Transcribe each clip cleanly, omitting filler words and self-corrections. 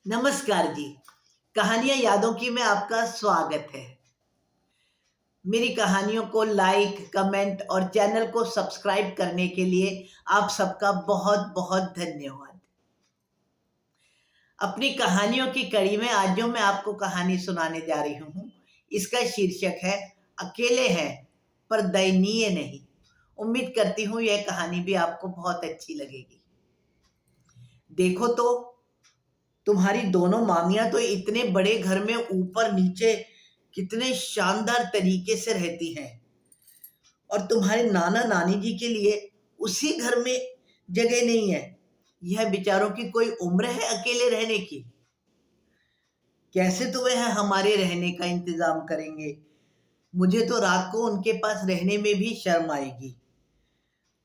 नमस्कार जी। कहानियाँ यादों की में आपका स्वागत है। मेरी कहानियों को लाइक, कमेंट और चैनल को सब्सक्राइब करने के लिए आप सबका बहुत-बहुत धन्यवाद। अपनी कहानियों की कड़ी में आज जो मैं आपको कहानी सुनाने जा रही हूँ, इसका शीर्षक है अकेले हैं पर दयनीय नहीं। उम्मीद करती हूँ यह कहानी भी आपको बहुत अच्छी लगेगी। देखो तो तुम्हारी दोनों मामियां तो इतने बड़े घर में ऊपर नीचे कितने शानदार तरीके से रहती हैं और तुम्हारे नाना नानी जी के लिए उसी घर में जगह नहीं है। यह बेचारों की कोई उम्र है अकेले रहने की? कैसे तो वह हमारे रहने का इंतजाम करेंगे? मुझे तो रात को उनके पास रहने में भी शर्म आएगी।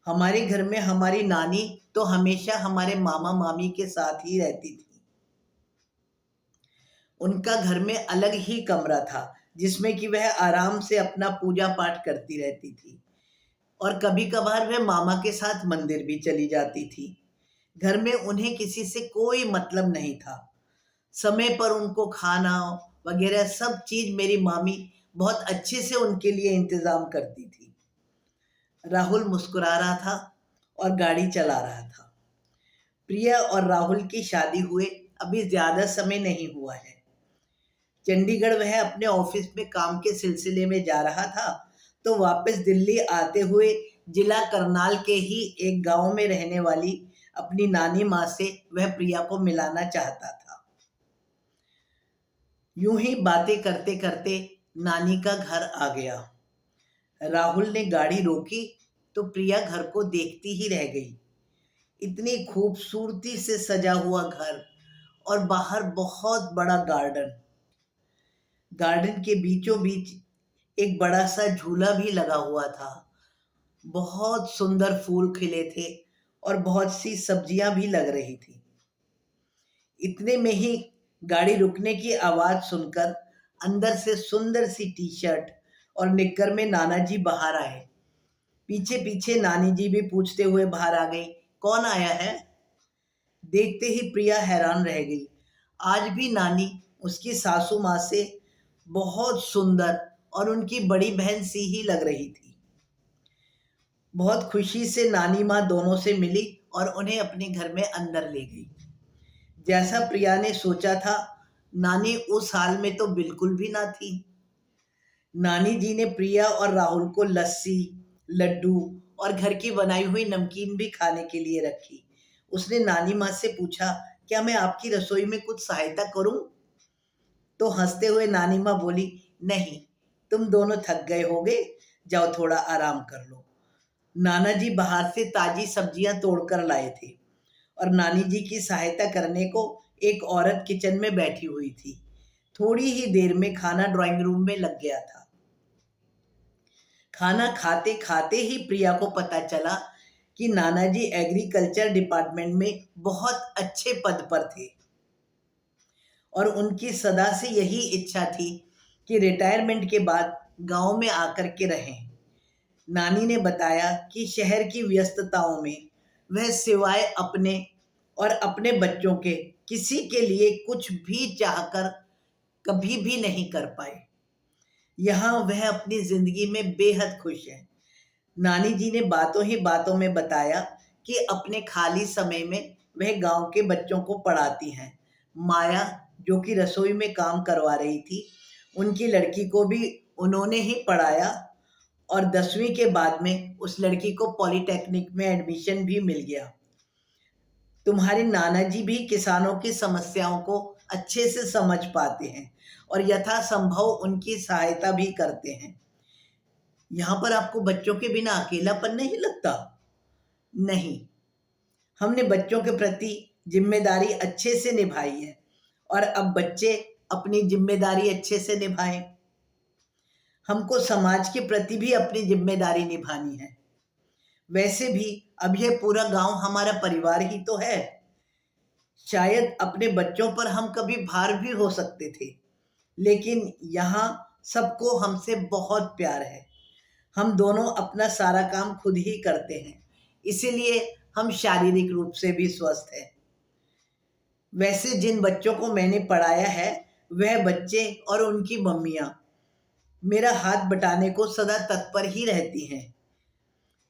हमारे घर में हमारी नानी तो हमेशा हमारे मामा मामी के साथ ही रहती थी। उनका घर में अलग ही कमरा था जिसमें कि वह आराम से अपना पूजा पाठ करती रहती थी और कभी-कभार वह मामा के साथ मंदिर भी चली जाती थी। घर में उन्हें किसी से कोई मतलब नहीं था। समय पर उनको खाना वगैरह सब चीज़ मेरी मामी बहुत अच्छे से उनके लिए इंतज़ाम करती थी। राहुल मुस्कुरा रहा था और गाड़ी चला रहा था। प्रिया और राहुल की शादी हुए अभी ज़्यादा समय नहीं हुआ है। चंडीगढ़ वह अपने ऑफिस में काम के सिलसिले में जा रहा था तो वापस दिल्ली आते हुए जिला करनाल के ही एक गांव में रहने वाली अपनी नानी माँ से वह प्रिया को मिलाना चाहता था। यूं ही बातें करते करते नानी का घर आ गया। राहुल ने गाड़ी रोकी तो प्रिया घर को देखती ही रह गई। इतनी खूबसूरती से सजा हुआ घर और बाहर बहुत बड़ा गार्डन। गार्डन के बीचों बीच एक बड़ा सा झूला भी लगा हुआ था। बहुत सुंदर फूल खिले थे और बहुत सी सब्जियां भी लग रही थी। इतने में ही गाड़ी रुकने की आवाज सुनकर अंदर से सुंदर सी टी शर्ट और निक्कर में नाना जी बाहर आए। पीछे पीछे नानी जी भी पूछते हुए बाहर आ गई, कौन आया है? देखते ही प्रिया हैरान रह गई। आज भी नानी उसकी सासू माँ से बहुत सुंदर और उनकी बड़ी बहन सी ही लग रही थी। बहुत खुशी से नानी माँ दोनों से मिली और उन्हें अपने घर में अंदर ले गई। जैसा प्रिया ने सोचा था, नानी उस हाल में तो बिल्कुल भी ना थी। नानी जी ने प्रिया और राहुल को लस्सी, लड्डू और घर की बनाई हुई नमकीन भी खाने के लिए रखी। उसने नानी माँ से पूछा, क्या मैं आपकी रसोई में कुछ सहायता करूं? तो हंसते हुए नानी माँ बोली, नहीं, तुम दोनों थक गए होगे, जाओ थोड़ा आराम कर लो। नाना जी बाहर से ताजी सब्जियां तोड़कर लाए थे और नानी जी की सहायता करने को एक औरत किचन में बैठी हुई थी। थोड़ी ही देर में खाना ड्राइंग रूम में लग गया था। खाना खाते खाते ही प्रिया को पता चला कि नाना जी एग्रीकल्चर डिपार्टमेंट में बहुत अच्छे पद पर थे और उनकी सदा से यही इच्छा थी कि रिटायरमेंट के बाद गांव में आकर के रहें। नानी ने बताया कि शहर की व्यस्तताओं में वह सिवाय अपने और अपने बच्चों के किसी के लिए कुछ भी चाहकर कभी भी नहीं कर पाए। यहाँ वह अपनी जिंदगी में बेहद खुश है। नानी जी ने बातों ही बातों में बताया कि अपने खाली समय में वह गांव के बच्चों को पढ़ाती हैं। माया, जो कि रसोई में काम करवा रही थी, उनकी लड़की को भी उन्होंने ही पढ़ाया और 10वीं के बाद में उस लड़की को पॉलिटेक्निक में एडमिशन भी मिल गया। तुम्हारे नाना जी भी किसानों की समस्याओं को अच्छे से समझ पाते हैं और यथासंभव उनकी सहायता भी करते हैं। यहाँ पर आपको बच्चों के बिना अकेलापन नहीं लगता? नहीं, हमने बच्चों के प्रति जिम्मेदारी अच्छे से निभाई है और अब बच्चे अपनी जिम्मेदारी अच्छे से निभाएं। हमको समाज के प्रति भी अपनी जिम्मेदारी निभानी है। वैसे भी अब यह पूरा गांव हमारा परिवार ही तो है। शायद अपने बच्चों पर हम कभी भार भी हो सकते थे, लेकिन यहाँ सबको हमसे बहुत प्यार है। हम दोनों अपना सारा काम खुद ही करते हैं, इसीलिए हम शारीरिक रूप से भी स्वस्थ हैं। वैसे जिन बच्चों को मैंने पढ़ाया है वह बच्चे और उनकी मम्मियाँ मेरा हाथ बटाने को सदा तत्पर ही रहती हैं।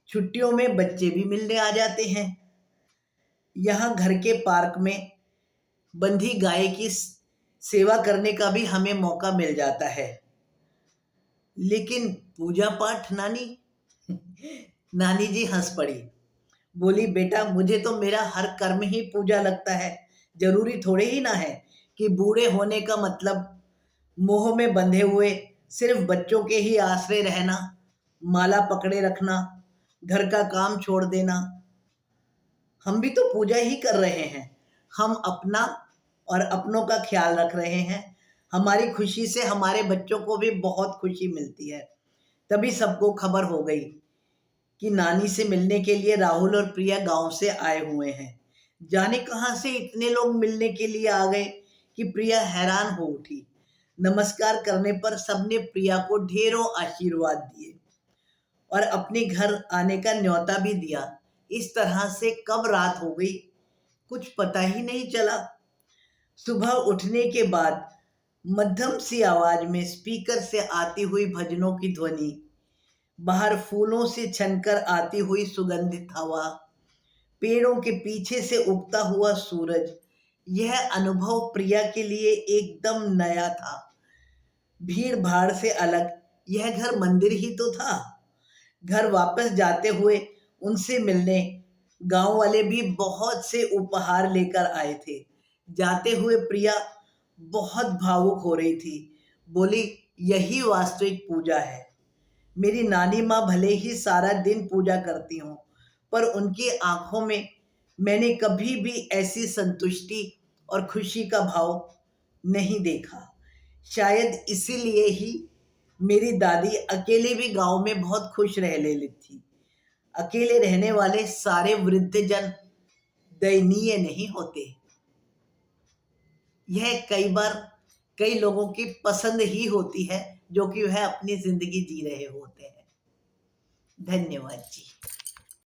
छुट्टियों में बच्चे भी मिलने आ जाते हैं। यहाँ घर के पार्क में बंधी गाय की सेवा करने का भी हमें मौका मिल जाता है। लेकिन पूजा पाठ नानी? नानी जी हंस पड़ी। बोली, बेटा मुझे तो मेरा हर कर्म ही पूजा लगता है। जरूरी थोड़े ही ना है कि बूढ़े होने का मतलब मोह में बंधे हुए सिर्फ बच्चों के ही आश्रय रहना, माला पकड़े रखना, घर का काम छोड़ देना। हम भी तो पूजा ही कर रहे हैं। हम अपना और अपनों का ख्याल रख रहे हैं। हमारी खुशी से हमारे बच्चों को भी बहुत खुशी मिलती है। तभी सबको खबर हो गई कि नानी से मिलने के लिए राहुल और प्रिया गांव से आए हुए हैं। जाने कहां से इतने लोग मिलने के लिए आ गए कि प्रिया हैरान हो उठी। नमस्कार करने पर सबने प्रिया को ढेरों आशीर्वाद दिए और अपने घर आने का न्योता भी दिया। इस तरह से कब रात हो गई कुछ पता ही नहीं चला। सुबह उठने के बाद मध्यम सी आवाज में स्पीकर से आती हुई भजनों की ध्वनि, बाहर फूलों से छनकर आती हुई सुगंधित हवा, पेड़ों के पीछे से उगता हुआ सूरज, यह अनुभव प्रिया के लिए एकदम नया था। भीड़ भाड़ से अलग यह घर मंदिर ही तो था। घर वापस जाते हुए उनसे मिलने गांव वाले भी बहुत से उपहार लेकर आए थे। जाते हुए प्रिया बहुत भावुक हो रही थी। बोली, यही वास्तविक पूजा है। मेरी नानी माँ भले ही सारा दिन पूजा करती हों, पर उनकी आंखों में मैंने कभी भी ऐसी संतुष्टि और खुशी का भाव नहीं देखा। शायद इसीलिए ही मेरी दादी अकेले भी गांव में बहुत खुश रह लेती थी। अकेले रहने वाले सारे वृद्धजन दयनीय नहीं होते। यह कई बार कई लोगों की पसंद ही होती है, जो कि वह अपनी जिंदगी जी रहे होते हैं। धन्यवाद जी।